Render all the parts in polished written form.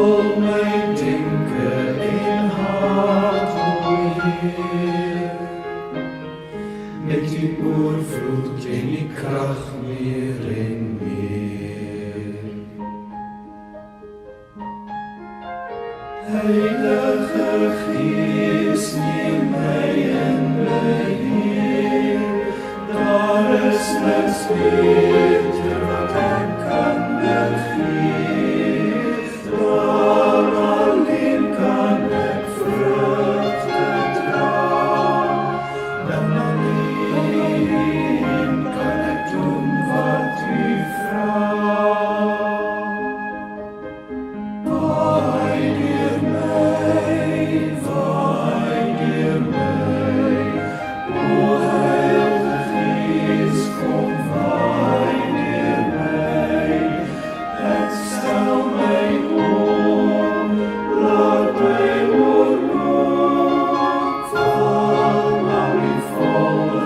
al my denke en hart, o Heer, met die oorvloed en die krag meer en meer. Heilige Gees, neem my in beheer, daar is niks beter wat ek kan begeer, daar alleen kan ek vrugte dra, dan alleen kan ek doen wat U vra. Waai deur my, o Heilige Gees, kom waai deur my, ek stel my om, laat my oorloop, val aan die volheid.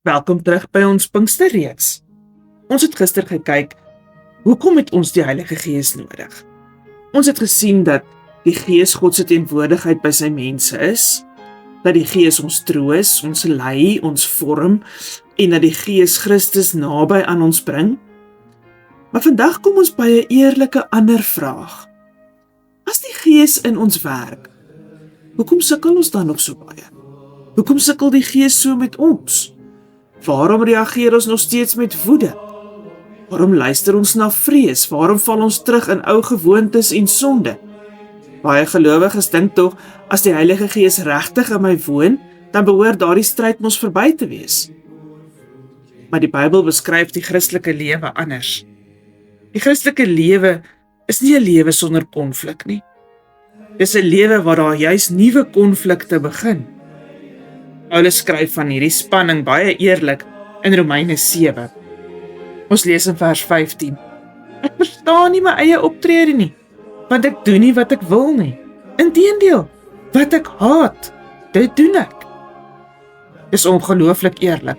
Welkom terug by ons Pinksterreeks. Ons het gister gekyk, hoekom het ons die Heilige Gees nodig? Ons het gesien dat die Gees God se teenwoordigheid by sy mense is, dat die Gees ons troos, ons lei, ons vorm, en dat die Gees Christus naby aan ons bring. Maar vandag kom ons by 'n eerlike ander vraag. As die Gees in ons werk, hoekom sukkel ons dan nog so baie? Hoekom sukkel die Gees so met ons? Waarom reageer ons nog steeds met woede? Waarom luister ons na vrees? Waarom val ons terug in ou gewoontes en sonde? Baie gelowiges dink tog, as die Heilige Gees regtig in my woon, dan behoort daardie stryd mos verby te wees. Maar die Bybel beskryf die Christelike lewe anders. Die Christelike lewe is nie 'n lewe sonder konflik nie. Dis 'n lewe waar daar juis nuwe konflikte begin. Paulus skryf van hierdie spanning baie eerlik in Romeine 7. Ons lees in vers 15. Ek verstaan nie my eie optrede nie, want ek doen nie wat ek wil nie. Inteendeel, wat ek haat, dit doen ek. Dis ongelooflik eerlik.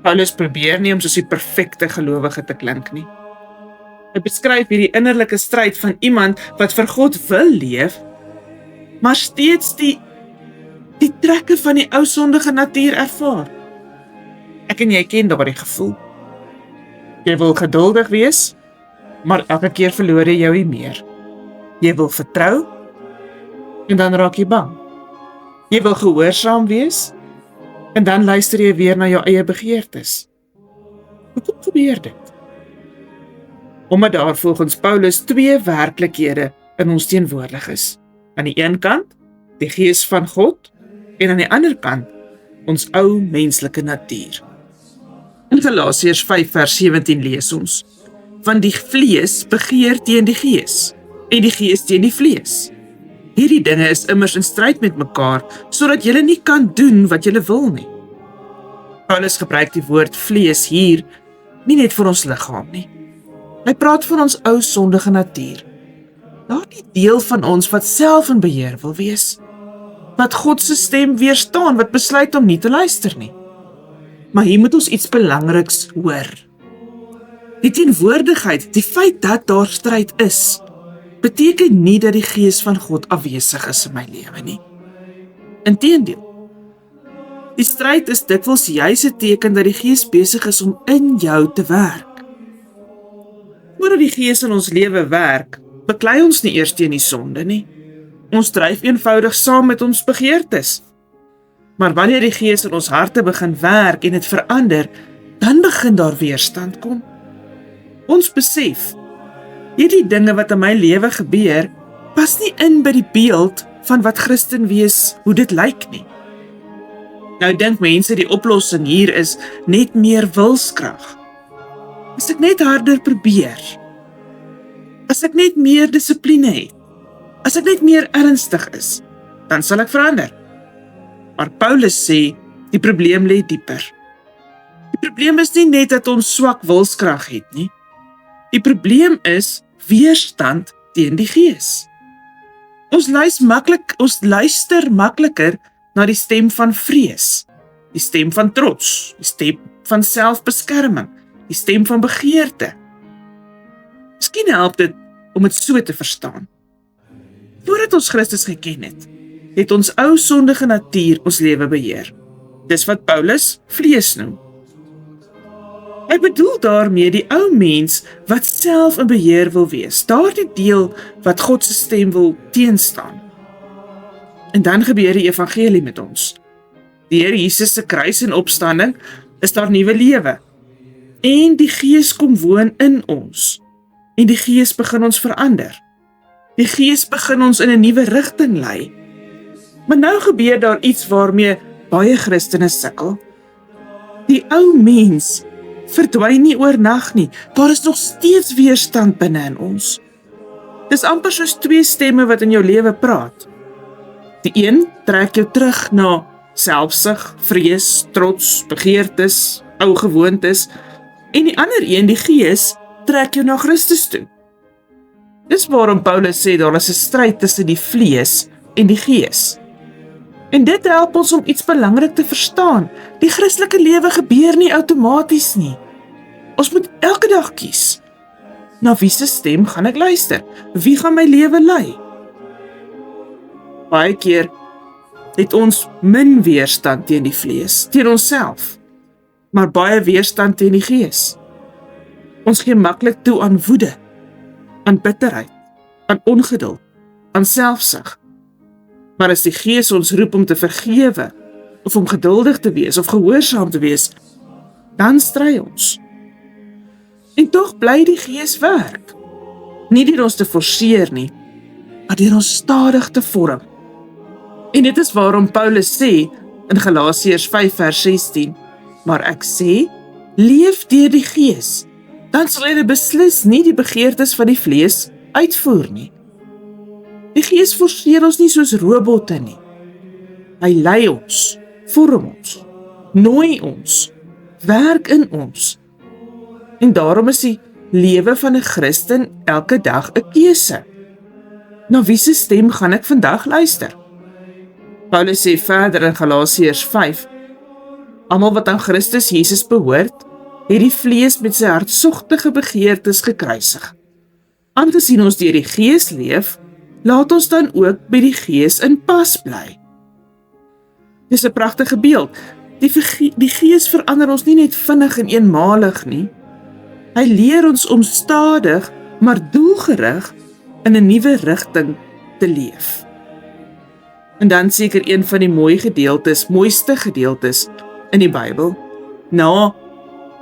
Paulus probeer nie om soos die perfekte gelowige te klink nie. Hy beskryf hierdie innerlike stryd van iemand wat vir God wil leef, maar steeds die trekke van die ou sondige natuur ervaar. Ek en jy ken daardie gevoel. Jy wil geduldig wees, maar elke keer verloor jy jou meer. Jy wil vertrou, en dan raak jy bang. Jy wil gehoorsaam wees, en dan luister jy weer na jou eie begeertes. Hoekom gebeur dit? Omdat daar volgens Paulus twee werklikhede in ons teenwoordig is. Aan die een kant, die Gees van God, en aan die ander kant, ons ou menslike natuur. In Galasiërs 5 vers 17 lees ons, want die vlees begeer teen die Gees, en die Gees teen die vlees. Hierdie dinge is immers in stryd met mekaar, sodat julle nie kan doen wat julle wil nie. Paulus gebruik die woord vlees hier, nie net vir ons liggaam nie. Hy praat van ons ou sondige natuur. Daardie deel van ons wat self in beheer wil wees, wat God se stem weerstaan, wat besluit om nie te luister nie. Maar hier moet ons iets belangriks hoor. Die teenwoordigheid, die feit dat daar stryd is, beteken nie dat die Gees van God afwesig is in my lewe nie. Inteendeel, die stryd is dikwels juis 'n teken dat die Gees besig is om in jou te werk. Voordat die Gees in ons lewe werk, beklei ons nie eers teen die sonde nie. Ons dryf eenvoudig saam met ons begeertes. Maar wanneer die Gees in ons harte begin werk en dit verander, dan begin daar weerstand kom. Ons besef, hierdie dinge wat in my lewe gebeur, pas nie in by die beeld van wat Christen wees, hoe dit lyk nie. Nou dink mense die oplossing hier is net meer wilskrag. As ek net harder probeer, as ek net meer dissipline het, as ek net meer ernstig is, dan sal ek verander. Maar Paulus sê, die probleem lê dieper. Die probleem is nie net dat ons swak wilskrag het nie. Die probleem is weerstand teen die Gees. Ons luister makliker na die stem van vrees. die stem van trots, die stem van selfbeskerming, die stem van begeerte. Miskien help dit om dit so te verstaan. Voordat ons Christus geken het ons ou sondige natuur ons lewe beheer. Dis wat Paulus vlees noem. Hy bedoel daarmee die ou mens wat self in beheer wil wees, daardie deel wat God se stem wil teenstaan. En dan gebeur die evangelie met ons. Deur Jesus se kruis en opstanding is daar nuwe lewe. En die Gees kom woon in ons. En die Gees begin ons verander. Die Gees begin ons in 'n nuwe rigting lei. Maar nou gebeur daar iets waarmee baie Christene sukkel. Die ou mens verdwyn nie oornag nie. Daar is nog steeds weerstand binne in ons. Dis amper soos twee stemme wat in jou lewe praat. Die een trek jou terug na selfsug, vrees, trots, begeertes, ou gewoontes, en die ander een, die Gees, trek jou na Christus toe. Dis waarom Paulus sê daar is 'n stryd tussen die vlees en die Gees. En dit help ons om iets belangrik te verstaan. Die Christelike lewe gebeur nie outomaties nie. Ons moet elke dag kies. Na wie se stem gaan ek luister? Wie gaan my lewe lei? Baie keer het ons min weerstand teen die vlees, teen onsself, maar baie weerstand teen die Gees. Ons gee maklik toe aan woede, aan bitterheid, aan ongeduld, aan selfsug. Maar as die Gees ons roep om te vergewe, of om geduldig te wees, of gehoorsaam te wees, dan stry ons. En tog bly die Gees werk. Nie deur ons te forceer nie, maar deur ons stadig te vorm. En dit is waarom Paulus sê in Galasiërs 5 vers 16, maar ek sê, leef deur die Gees, dan sal jy beslis nie die begeertes van die vlees uitvoer nie. Die Gees forceer ons nie soos robotte nie. Hy lei ons, vorm ons, nooi ons, werk in ons. En daarom is die lewe van 'n Christen elke dag 'n keuse. Na wie se stem gaan ek vandag luister? Paulus sê verder in Galasiërs 5, almal wat aan Christus Jesus behoort, het die vlees met sy hartsogtige begeertes gekruisig. Aangesien ons deur die Gees leef, laat ons dan ook by die Gees in pas bly. Dis 'n pragtige beeld. Die Gees verander ons nie net vinnig en eenmalig nie. Hy leer ons om stadig, maar doelgerig in 'n nuwe rigting te leef. En dan seker een van die mooiste gedeeltes in die Bybel, na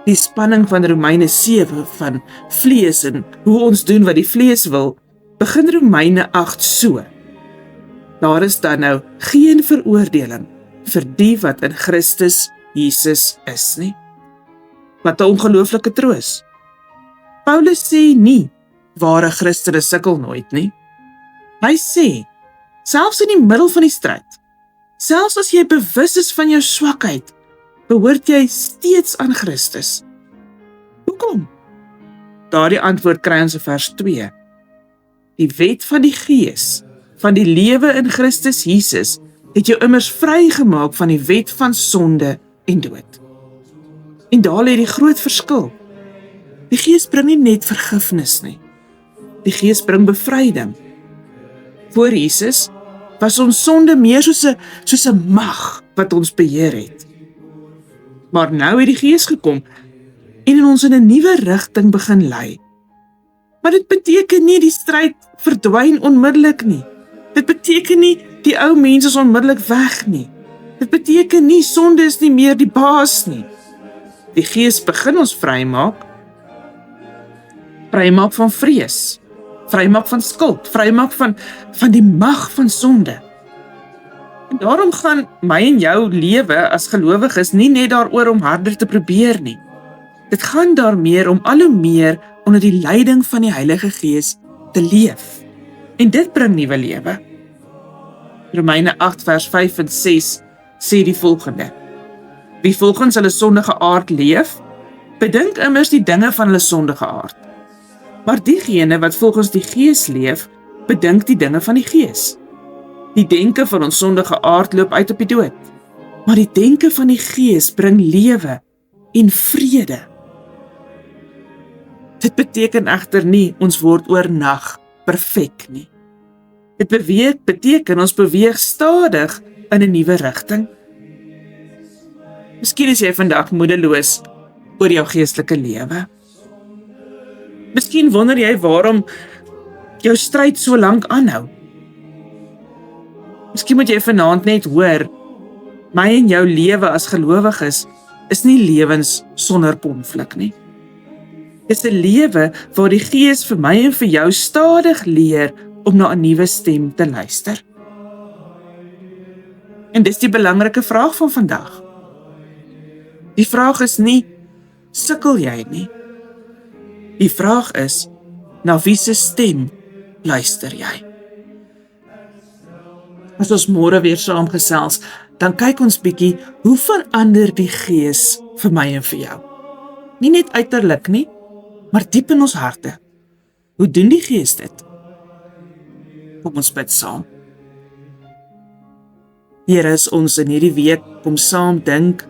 die spanning van Romeine 7 van vlees en hoe ons doen wat die vlees wil, begin Romeine 8 so. Daar is dan nou geen veroordeling vir die wat in Christus Jesus is nie. Wat 'n ongelooflike troos. Paulus sê nie, ware Christene sukkel nooit nie. Hy sê, selfs in die middel van die stryd, selfs as jy bewus is van jou swakheid, behoort jy steeds aan Christus. Hoekom? Daardie antwoord kry ons in vers 2. Die wet van die Gees, van die lewe in Christus Jesus, het jou immers vrygemaak van die wet van sonde en dood. En daar lê die groot verskil. Die Gees bring nie net vergifnis nie. Die Gees bring bevryding. Voor Jesus was ons sonde meer soos 'n mag wat ons beheer het. Maar nou het die Gees gekom en ons in 'n nuwe rigting begin lei. Maar dit beteken nie die stryd verdwyn onmiddellik nie. Dit beteken nie die ou mens is onmiddellik weg nie. Dit beteken nie sonde is nie meer die baas nie. Die Gees begin ons vrymaak van vrees, vrymaak van skuld, vrymaak van die mag van sonde. En daarom gaan my en jou lewe as gelowiges nie net daaroor om harder te probeer nie. Dit gaan daarmee om al hoe meer onder die leiding van die Heilige Gees te leef. En dit bring nuwe lewe. Romeine 8 vers 5 en 6 sê die volgende: Wie volgens hulle sondige aard leef, bedink immers die dinge van hulle sondige aard. Maar diegene wat volgens die Gees leef, bedink die dinge van die Gees. Die denke van ons sondige aard loop uit op die dood. Maar die denke van die Gees bring lewe en vrede. Dit beteken egter nie ons word oornag perfek nie. Dit beteken ons beweeg stadig in 'n nuwe rigting. Miskien is jy vandag moedeloos oor jou geestelike lewe. Miskien wonder jy waarom jou stryd so lank aanhou. Miskien moet jy vanaand net hoor, my en jou lewe as gelowiges is nie lewens sonder konflik nie. Dit is 'n lewe waar die Gees vir my en vir jou stadig leer om na 'n nuwe stem te luister. En dis die belangrike vraag van vandag. Die vraag is nie, sukkel jy nie? Die vraag is, na wie se stem luister jy? As ons môre weer saam gesels, dan kyk ons bietjie, hoe verander die Gees vir my en vir jou? Nie net uiterlik nie, maar diep in ons harte. Hoe doen die Gees dit? Kom ons bid saam. Here, as ons in hierdie week kom saam dink,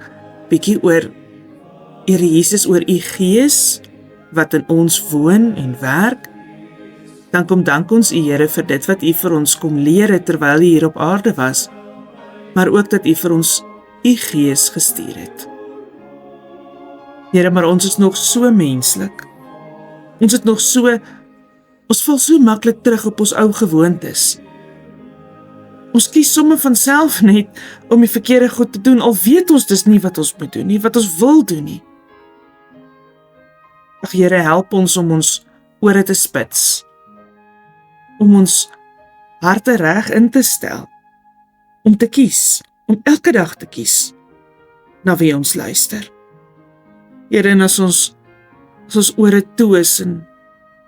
bietjie oor Here Jesus, oor u Gees, wat in ons woon en werk, dan kom dank ons u Here vir dit wat u vir ons kom leer het terwyl u hier op aarde was, maar ook dat u vir ons u Gees gestuur het. Here, maar ons is nog so menslik. Ons val so maklik terug op ons ou gewoontes. Ons kies sommer van self net om die verkeerde goed te doen, al weet ons dis nie wat ons moet doen nie, wat ons wil doen nie. Ag Here, help ons om ons ore te spits, om ons harte reg in te stel, om te kies, om elke dag te kies, na wie ons luister. Here, en as ons ore toe is en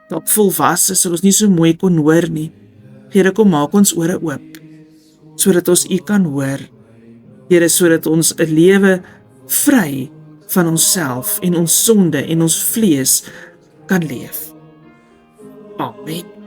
dalk volwas is, ons nie so mooi kon hoor nie, Here, kom maak ons ore oop, sodat ons u kan hoor, Here, sodat ons 'n lewe vry van onsself en ons sonde en ons vlees kan leef. Amen.